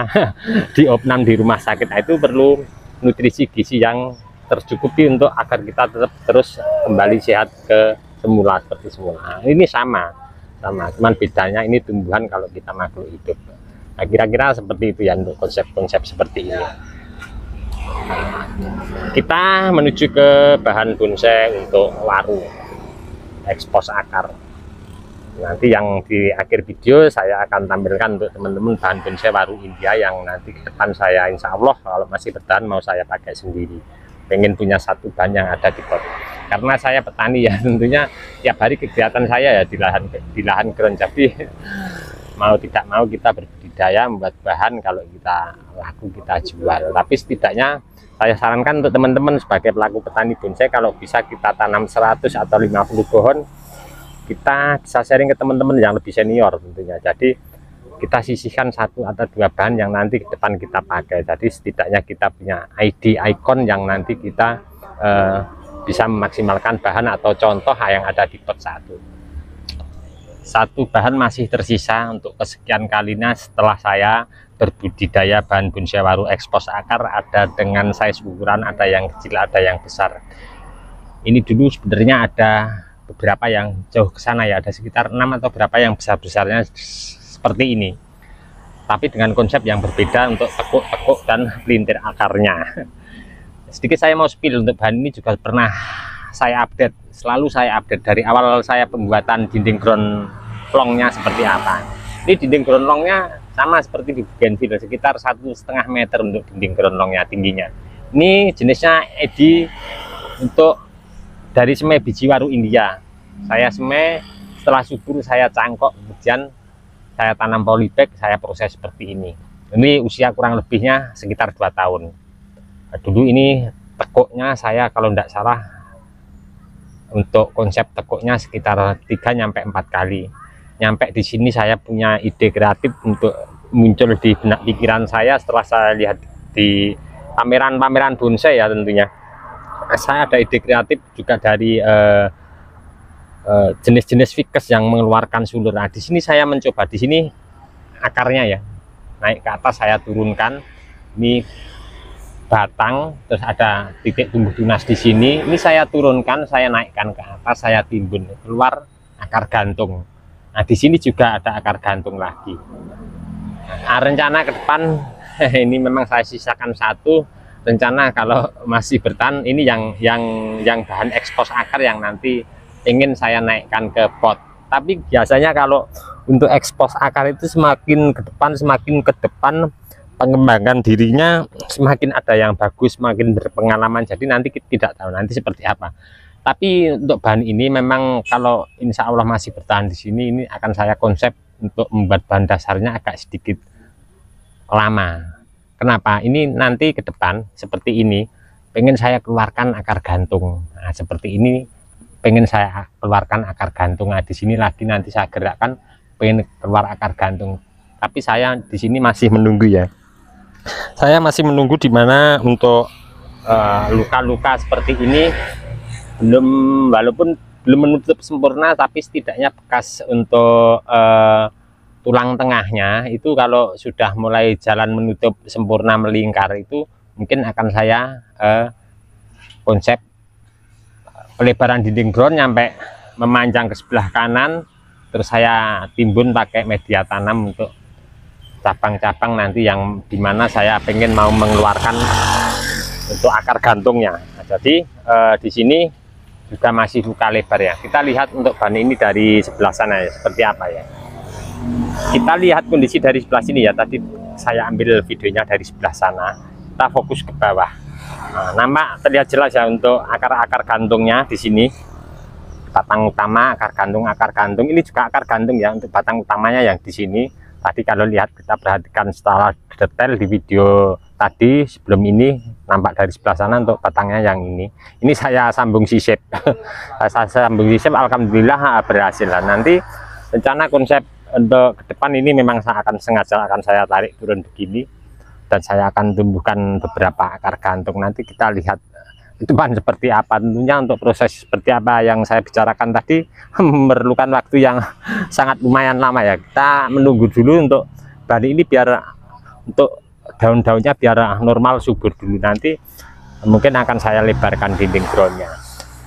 diopnam di rumah sakit, itu perlu nutrisi gizi yang tercukupi untuk agar kita tetap terus kembali sehat ke semula seperti semula. Ini sama, cuman bedanya ini tumbuhan, kalau kita makhluk hidup. Nah, kira-kira seperti itu ya untuk konsep-konsep seperti ini. Kita menuju ke bahan bonsai untuk waru ekspos akar. Nanti yang di akhir video saya akan tampilkan untuk teman-teman bahan bonsai waru India yang nanti ke depan saya insya Allah kalau masih bertahan mau saya pakai sendiri. Pengen punya satu bahan yang ada di pot, karena saya petani ya, tentunya tiap hari kegiatan saya ya di lahan ground. Jadi mau tidak mau kita berbudidaya membuat bahan, kalau kita laku kita jual. Tapi setidaknya saya sarankan untuk teman-teman sebagai pelaku petani bonsai, kalau bisa kita tanam 100 atau 50 pohon, kita bisa sharing ke teman-teman yang lebih senior tentunya. Jadi kita sisihkan 1 atau 2 bahan yang nanti ke depan kita pakai. Jadi setidaknya kita punya ID ikon yang nanti kita bisa memaksimalkan bahan atau contoh yang ada di pot satu bahan masih tersisa untuk kesekian kalinya setelah saya berbudidaya bahan bonsai waru ekspos akar. Ada dengan size ukuran, ada yang kecil, ada yang besar. Ini dulu sebenarnya ada beberapa yang jauh ke sana ya, ada sekitar 6 atau berapa yang besar-besarnya seperti ini, tapi dengan konsep yang berbeda untuk tekuk-tekuk dan pelintir akarnya. Sedikit saya mau spill, untuk bahan ini juga pernah saya update, selalu saya update dari awal saya pembuatan dinding ground longnya seperti apa. Ini dinding ground longnya sama seperti di bougainville, sekitar 1,5 meter untuk dinding ground longnya tingginya. Ini jenisnya edi untuk dari semai biji waru India. Saya semai, setelah subur saya cangkok, kemudian saya tanam polybag, saya proses seperti ini. Ini usia kurang lebihnya sekitar 2 tahun. Nah, dulu ini tekuknya saya kalau tidak salah untuk konsep tekuknya sekitar 3 sampai 4 kali. Nyampe di sini saya punya ide kreatif untuk muncul di benak pikiran saya setelah saya lihat di pameran-pameran bonsai ya tentunya. Saya ada ide kreatif juga dari jenis-jenis ficus yang mengeluarkan sulur. Nah, di sini saya mencoba, di sini akarnya ya naik ke atas, saya turunkan. Ini batang, terus ada titik tumbuh tunas di sini. Ini saya turunkan, saya naikkan ke atas, saya timbun, keluar akar gantung. Nah, di sini juga ada akar gantung lagi. Nah, rencana ke depan ini memang saya sisakan satu. Rencana kalau masih bertahan ini yang bahan ekspos akar yang nanti ingin saya naikkan ke pot. Tapi biasanya kalau untuk ekspos akar itu semakin ke depan pengembangan dirinya semakin ada yang bagus, semakin berpengalaman. Jadi nanti kita tidak tahu nanti seperti apa. Tapi untuk bahan ini memang kalau insya Allah masih bertahan di sini, ini akan saya konsep untuk membuat bahan dasarnya agak sedikit lama. Kenapa? Ini nanti ke depan seperti ini pengen saya keluarkan akar gantung. Nah, seperti ini pengen saya keluarkan akar gantung. Nah, di sini lagi nanti saya gerakkan pengen keluar akar gantung. Tapi saya di sini masih menunggu ya. Saya masih menunggu di mana untuk luka-luka seperti ini walaupun belum menutup sempurna, tapi setidaknya bekas untuk tulang tengahnya itu kalau sudah mulai jalan menutup sempurna melingkar itu mungkin akan saya konsep pelebaran dinding ground sampai memanjang ke sebelah kanan, terus saya timbun pakai media tanam untuk cabang-cabang nanti yang dimana saya pengen mau mengeluarkan untuk akar gantungnya. Nah, jadi di sini juga masih luka lebar ya. Kita lihat untuk bahan ini dari sebelah sana ya, seperti apa ya. Kita lihat kondisi dari sebelah sini ya. Tadi saya ambil videonya dari sebelah sana. Kita fokus ke bawah. Nah, nampak terlihat jelas ya untuk akar-akar gantungnya di sini. Batang utama, akar gantung. Ini juga akar gantung ya untuk batang utamanya yang di sini. Tadi kalau lihat kita perhatikan secara detail di video tadi sebelum ini nampak dari sebelah sana untuk batangnya yang ini. Ini saya sambung sisip. Saya sambung sisip, alhamdulillah berhasil. Nanti rencana konsep untuk ke depan ini memang sengaja akan saya tarik turun begini dan saya akan tumbuhkan beberapa akar gantung. Nanti kita lihat itu bahan seperti apa. Tentunya untuk proses seperti apa yang saya bicarakan tadi memerlukan waktu yang sangat lumayan lama ya. Kita menunggu dulu untuk bahan ini biar untuk daun-daunnya biar normal subur dulu. Nanti mungkin akan saya lebarkan dinding groundnya.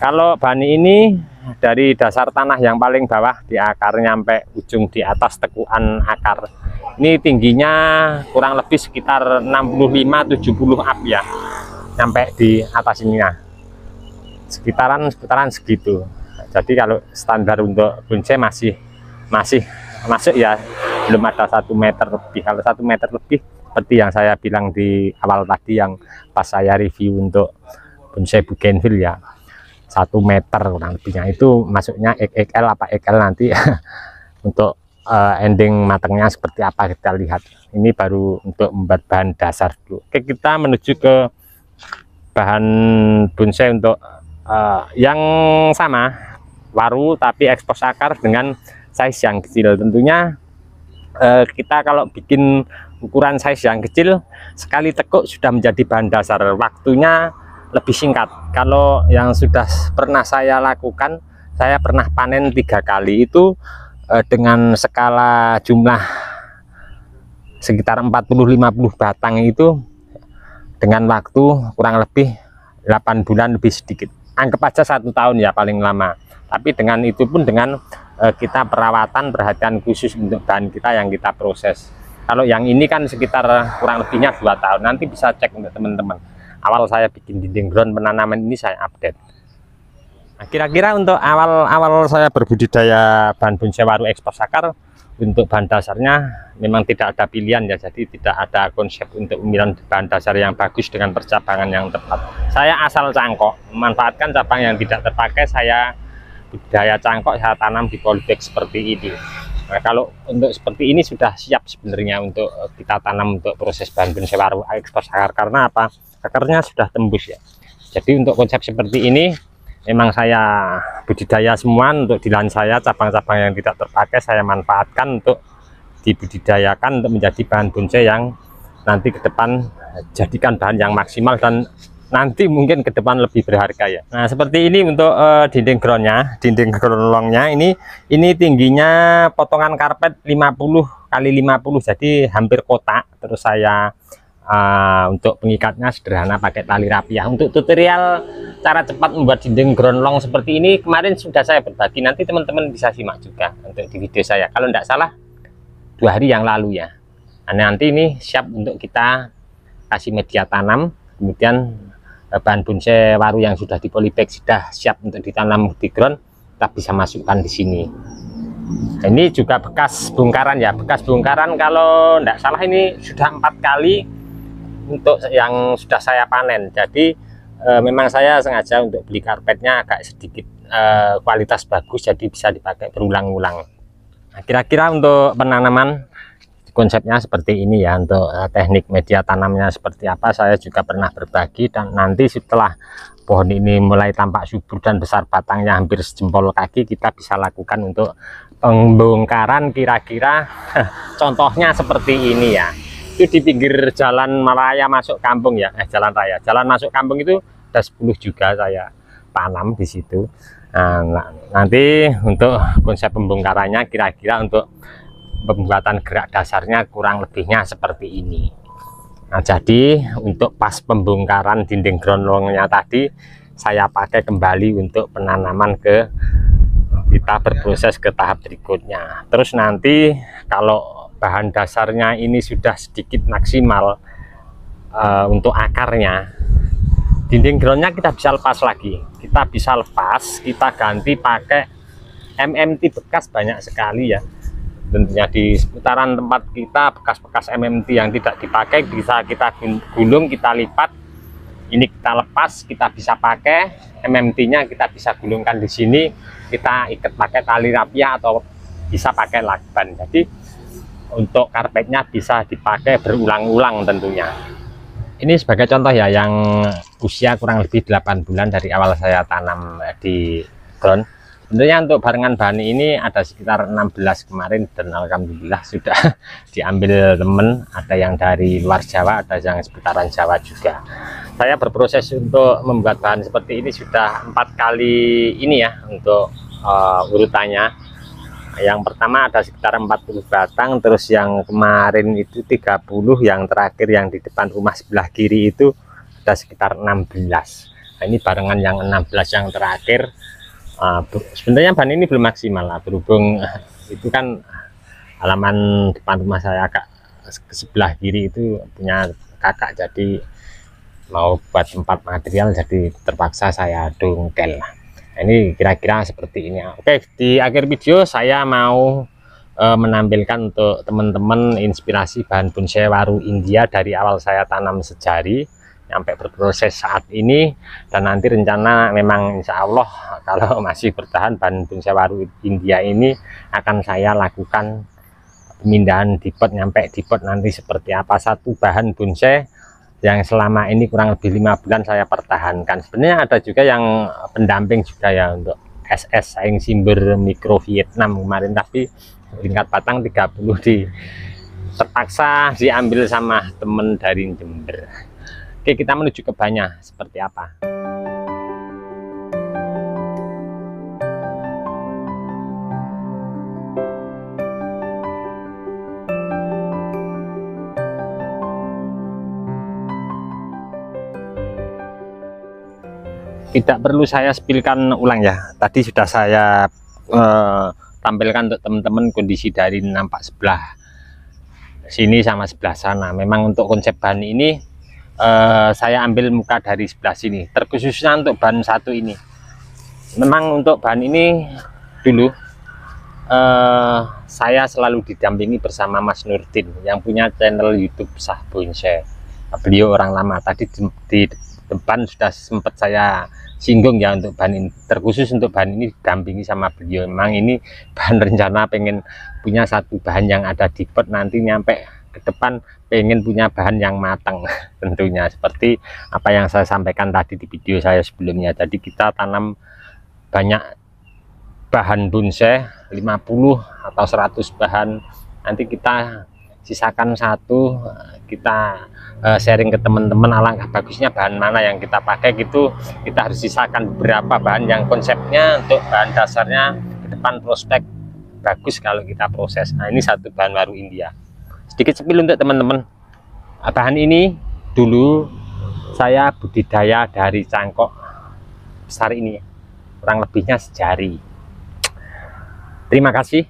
Kalau bahan ini dari dasar tanah yang paling bawah di akar nyampe ujung di atas tekuan akar, ini tingginya kurang lebih sekitar 65-70 up ya, sampai di atas ininya sekitaran segitu. Jadi kalau standar untuk bonsai masih masuk ya, belum ada 1 meter lebih. Kalau 1 meter lebih seperti yang saya bilang di awal tadi yang pas saya review untuk bonsai bougainville ya, 1 meter kurang lebihnya itu masuknya XL apa XL nanti untuk ending matangnya seperti apa kita lihat. Ini baru untuk membuat bahan dasar dulu. Oke, kita menuju ke bahan bonsai untuk yang sama, waru tapi ekspos akar dengan size yang kecil. Tentunya kita kalau bikin ukuran size yang kecil sekali tekuk sudah menjadi bahan dasar, waktunya lebih singkat. Kalau yang sudah pernah saya lakukan, saya pernah panen 3 kali itu dengan skala jumlah sekitar 40-50 batang itu dengan waktu kurang lebih 8 bulan lebih sedikit. Anggap aja 1 tahun ya paling lama. Tapi dengan itu pun dengan kita perawatan, perhatian khusus untuk bahan kita yang kita proses. Kalau yang ini kan sekitar kurang lebihnya 2 tahun. Nanti bisa cek untuk teman-teman. Awal saya bikin dinding ground penanaman ini saya update. Nah, kira-kira untuk awal saya berbudidaya bahan bonsai waru ekspos akar, untuk bahan dasarnya memang tidak ada pilihan ya. Jadi tidak ada konsep untuk pemilihan bahan dasar yang bagus dengan percabangan yang tepat. Saya asal cangkok, memanfaatkan cabang yang tidak terpakai, saya budidaya cangkok, saya tanam di polybag seperti ini. Nah, kalau untuk seperti ini sudah siap sebenarnya untuk kita tanam untuk proses bahan bonsai waru ekspos akar. Karena apa? Akarnya sudah tembus ya. Jadi untuk konsep seperti ini memang saya budidaya semua untuk di lahan saya, cabang-cabang yang tidak terpakai saya manfaatkan untuk dibudidayakan untuk menjadi bahan bonsai yang nanti ke depan jadikan bahan yang maksimal dan nanti mungkin ke depan lebih berharga ya. Nah seperti ini untuk dinding groundnya, dinding ground longnya ini tingginya potongan karpet 50 kali 50, jadi hampir kotak. Terus saya untuk pengikatnya sederhana pakai tali rapiah. Untuk tutorial cara cepat membuat dinding ground long seperti ini kemarin sudah saya berbagi, nanti teman-teman bisa simak juga untuk di video saya kalau tidak salah 2 hari yang lalu ya. Nah, nanti ini siap untuk kita kasih media tanam, kemudian bahan bonsai waru yang sudah di polybag sudah siap untuk ditanam di ground, kita bisa masukkan di sini. Ini juga bekas bongkaran ya, bekas bongkaran kalau tidak salah ini sudah 4 kali untuk yang sudah saya panen. Jadi memang saya sengaja untuk beli karpetnya agak sedikit kualitas bagus, jadi bisa dipakai berulang-ulang. Nah, kira-kira untuk penanaman konsepnya seperti ini ya. Untuk teknik media tanamnya seperti apa saya juga pernah berbagi, dan nanti setelah pohon ini mulai tampak subur dan besar batangnya hampir sejempol kaki, kita bisa lakukan untuk pembongkaran kira-kira contohnya seperti ini ya. Itu di pinggir jalan raya masuk kampung ya, jalan raya, jalan masuk kampung itu ada 10 juga saya tanam di situ. Nah, nanti untuk konsep pembongkarannya kira-kira untuk pembuatan gerak dasarnya kurang lebihnya seperti ini. Nah, jadi untuk pas pembongkaran dinding ground longnya tadi saya pakai kembali untuk penanaman kita berproses ke tahap berikutnya. Terus nanti kalau bahan dasarnya ini sudah sedikit maksimal untuk akarnya, dinding groundnya kita bisa lepas lagi, kita ganti pakai MMT bekas banyak sekali ya. Tentunya di seputaran tempat kita bekas-bekas MMT yang tidak dipakai bisa kita gulung, kita lipat, ini kita lepas, kita bisa pakai MMT-nya, kita bisa gulungkan di sini, kita ikat pakai tali rapiah atau bisa pakai lakban. Jadi untuk karpetnya bisa dipakai berulang-ulang tentunya. Ini sebagai contoh ya, yang usia kurang lebih 8 bulan dari awal saya tanam di ground. Sebenarnya untuk barengan bahan ini ada sekitar 16 kemarin, dan alhamdulillah sudah diambil temen, ada yang dari luar Jawa, ada yang seputaran Jawa juga. Saya berproses untuk membuat bahan seperti ini sudah 4 kali ini ya untuk urutannya. Yang pertama ada sekitar 40 batang, terus yang kemarin itu 30, yang terakhir yang di depan rumah sebelah kiri itu ada sekitar 16. Nah, ini barengan yang 16 yang terakhir. Sebenarnya bahan ini belum maksimal lah, berhubung itu kan halaman depan rumah saya agak ke sebelah kiri itu punya kakak, jadi mau buat tempat material, jadi terpaksa saya dongkel lah. Ini kira-kira seperti ini. Oke, di akhir video saya mau menampilkan untuk teman-teman inspirasi bahan bonsai waru India dari awal saya tanam sejari sampai berproses saat ini, dan nanti rencana memang insya Allah kalau masih bertahan bahan bonsai waru India ini akan saya lakukan pemindahan di pot, nyampe di pot nanti seperti apa. Satu bahan bonsai yang selama ini kurang lebih 5 bulan saya pertahankan. Sebenarnya ada juga yang pendamping juga ya, untuk SS saing simber mikro Vietnam kemarin, tapi tingkat batang 30 terpaksa diambil sama temen dari Jember. Oke, kita menuju ke bahannya seperti apa. Tidak perlu saya spilkan ulang ya, tadi sudah saya tampilkan untuk teman-teman kondisi dari nampak sebelah sini sama sebelah sana. Memang untuk konsep bahan ini saya ambil muka dari sebelah sini, terkhususnya untuk bahan satu ini. Memang untuk bahan ini dulu saya selalu didampingi bersama Mas Nurdin yang punya channel YouTube Sah Bonsai. Beliau orang lama, tadi di depan sudah sempat saya singgung ya untuk bahan ini. Terkhusus untuk bahan ini didampingi sama beliau. Memang ini bahan rencana pengen punya satu bahan yang ada di pot, nanti nyampe ke depan pengen punya bahan yang matang tentunya seperti apa yang saya sampaikan tadi di video saya sebelumnya. Jadi kita tanam banyak bahan bonsai, 50 atau 100 bahan, nanti kita sisakan satu, kita sharing ke teman-teman. Alangkah bagusnya bahan mana yang kita pakai gitu. Kita harus sisakan beberapa bahan yang konsepnya untuk bahan dasarnya ke depan prospek bagus kalau kita proses. Nah, ini satu bahan waru India. Sedikit spill untuk teman-teman. Bahan ini dulu saya budidaya dari cangkok besar ini, kurang lebihnya sejari. Terima kasih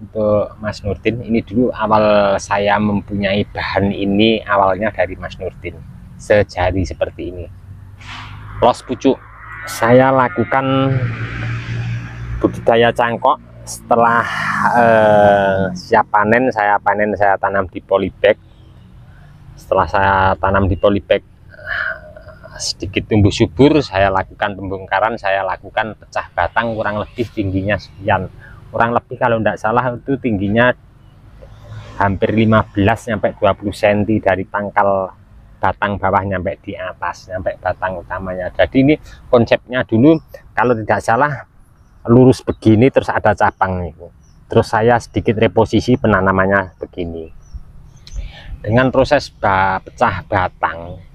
untuk Mas Nurdin. Ini dulu awal saya mempunyai bahan ini, awalnya dari Mas Nurdin, sejari seperti ini. Los pucuk saya lakukan budidaya cangkok. Setelah siap panen, saya tanam di polybag. Setelah saya tanam di polybag sedikit tumbuh subur, saya lakukan pembongkaran, saya lakukan pecah batang, kurang lebih tingginya sekian. Kurang lebih kalau tidak salah itu tingginya hampir 15 sampai 20 cm dari pangkal batang bawah nyampe di atas, nyampe batang utamanya. Jadi ini konsepnya dulu kalau tidak salah lurus begini terus ada cabang itu. Terus saya sedikit reposisi penanamannya begini. Dengan proses pecah batang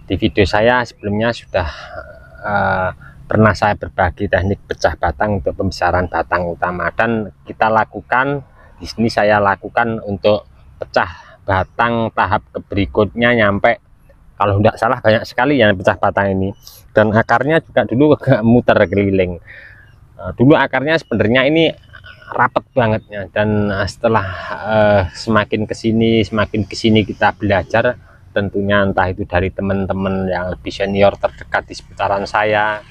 di video saya sebelumnya sudah pernah saya berbagi teknik pecah batang untuk pembesaran batang utama, dan kita lakukan di sini. Saya lakukan untuk pecah batang tahap berikutnya nyampe, kalau tidak salah banyak sekali yang pecah batang ini, dan akarnya juga dulu agak muter keliling. Dulu akarnya sebenarnya ini rapat bangetnya, dan setelah semakin kesini kita belajar, tentunya entah itu dari teman-teman yang lebih senior terdekat di seputaran saya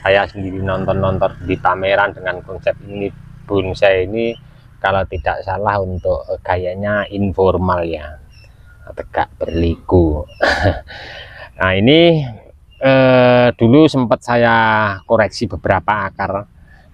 sendiri nonton di pameran dengan konsep ini. Bonsai ini kalau tidak salah untuk gayanya informal ya, tegak berliku. Nah ini dulu sempat saya koreksi beberapa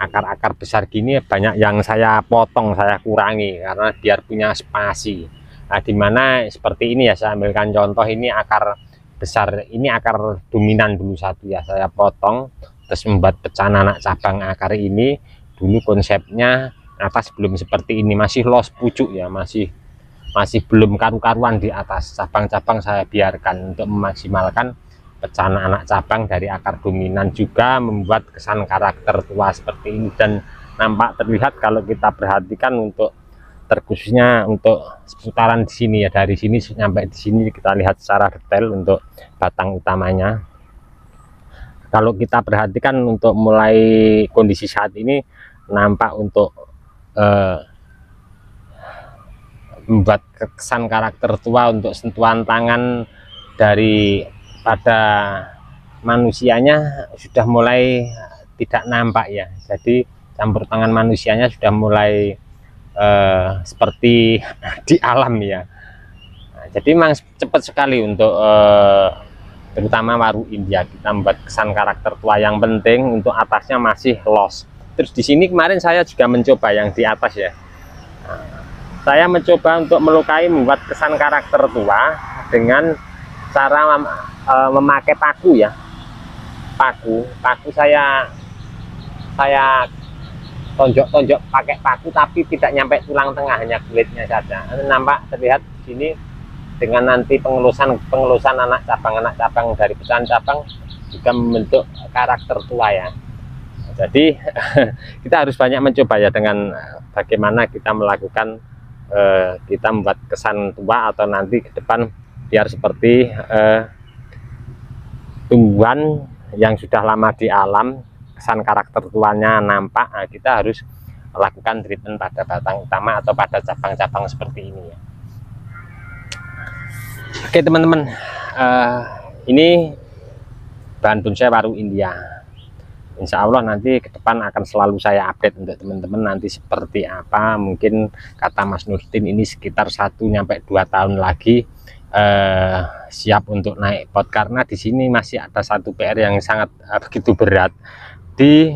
akar besar gini, banyak yang saya potong, saya kurangi karena biar punya spasi. Nah dimana seperti ini ya, saya ambilkan contoh, ini akar besar, ini akar dominan dulu satu ya, saya potong terus membuat pecahan anak cabang akar ini. Dulu konsepnya atas belum seperti ini, masih los pucuk ya, masih belum karu-karuan di atas. Cabang-cabang saya biarkan untuk memaksimalkan pecahan anak cabang dari akar dominan, juga membuat kesan karakter tua seperti ini. Dan nampak terlihat kalau kita perhatikan untuk terkhususnya untuk seputaran di sini ya, dari sini sampai di sini kita lihat secara detail untuk batang utamanya. Kalau kita perhatikan untuk mulai kondisi saat ini, nampak untuk membuat kesan karakter tua, untuk sentuhan tangan dari pada manusianya sudah mulai tidak nampak ya. Jadi campur tangan manusianya sudah mulai seperti di alam ya. Nah, jadi memang cepat sekali untuk terutama waru India kita membuat kesan karakter tua. Yang penting untuk atasnya masih los. Terus di sini kemarin saya juga mencoba yang di atas ya. Nah, saya mencoba untuk melukai, membuat kesan karakter tua dengan cara memakai paku ya. Paku saya tonjok pakai paku, tapi tidak nyampe tulang tengah, hanya kulitnya saja. Nampak terlihat di sini. Dengan nanti pengelusan anak cabang dari pecahan cabang juga membentuk karakter tua ya. Jadi kita harus banyak mencoba ya dengan bagaimana kita melakukan kita membuat kesan tua, atau nanti ke depan biar seperti tumbuhan yang sudah lama di alam, kesan karakter tuanya nampak. Nah, kita harus melakukan treatment pada batang utama atau pada cabang-cabang seperti ini ya. Oke teman-teman, ini bahan bonsai waru India. Insya Allah nanti ke depan akan selalu saya update untuk teman-teman nanti seperti apa. Mungkin kata Mas Nurdin ini sekitar 1–2 tahun lagi siap untuk naik pot, karena di sini masih ada satu PR yang sangat begitu berat di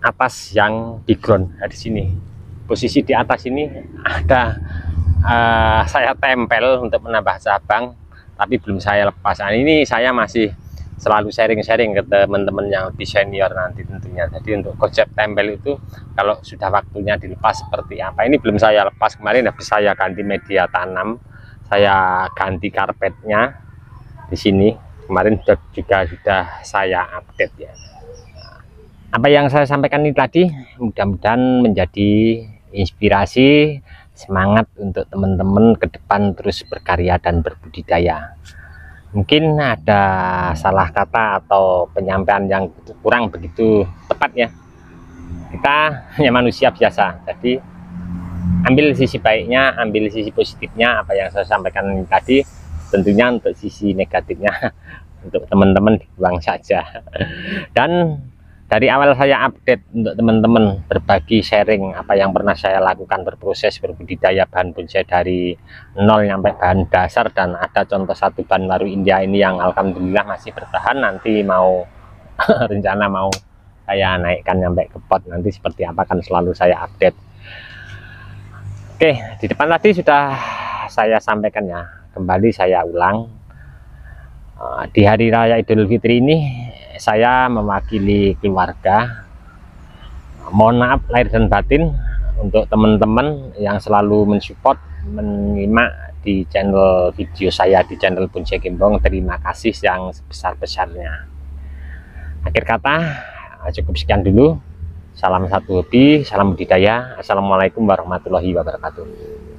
atas yang di ground. Nah, di sini posisi di atas ini ada saya tempel untuk menambah cabang, tapi belum saya lepas. Nah, ini saya masih selalu sharing-sharing ke teman-teman yang lebih senior nanti tentunya. Jadi untuk konsep tempel itu kalau sudah waktunya dilepas seperti apa, ini belum saya lepas, kemarin habis saya ganti media tanam, saya ganti karpetnya di sini kemarin juga sudah saya update ya. Apa yang saya sampaikan ini tadi mudah-mudahan menjadi inspirasi, semangat untuk teman-teman ke depan terus berkarya dan berbudidaya. Mungkin ada salah kata atau penyampaian yang kurang begitu tepat ya. Kita hanya manusia biasa, jadi ambil sisi baiknya, ambil sisi positifnya apa yang saya sampaikan tadi. Tentunya untuk sisi negatifnya untuk teman-teman dibuang saja. Dan dari awal saya update untuk teman-teman, berbagi sharing apa yang pernah saya lakukan berproses berbudidaya bahan bonsai dari nol sampai bahan dasar, dan ada contoh satu bahan baru India ini yang alhamdulillah masih bertahan. Nanti mau rencana mau saya naikkan sampai ke pot, nanti seperti apa kan selalu saya update. Oke, di depan tadi sudah saya sampaikan ya, kembali saya ulang. Di hari raya Idul Fitri ini saya mewakili keluarga mohon maaf lahir dan batin untuk teman-teman yang selalu mensupport, menyimak di channel video saya, di channel Bonsai Gembong. Terima kasih yang sebesar-besarnya. Akhir kata cukup sekian dulu. Salam satu hobi, salam budidaya. Assalamualaikum warahmatullahi wabarakatuh.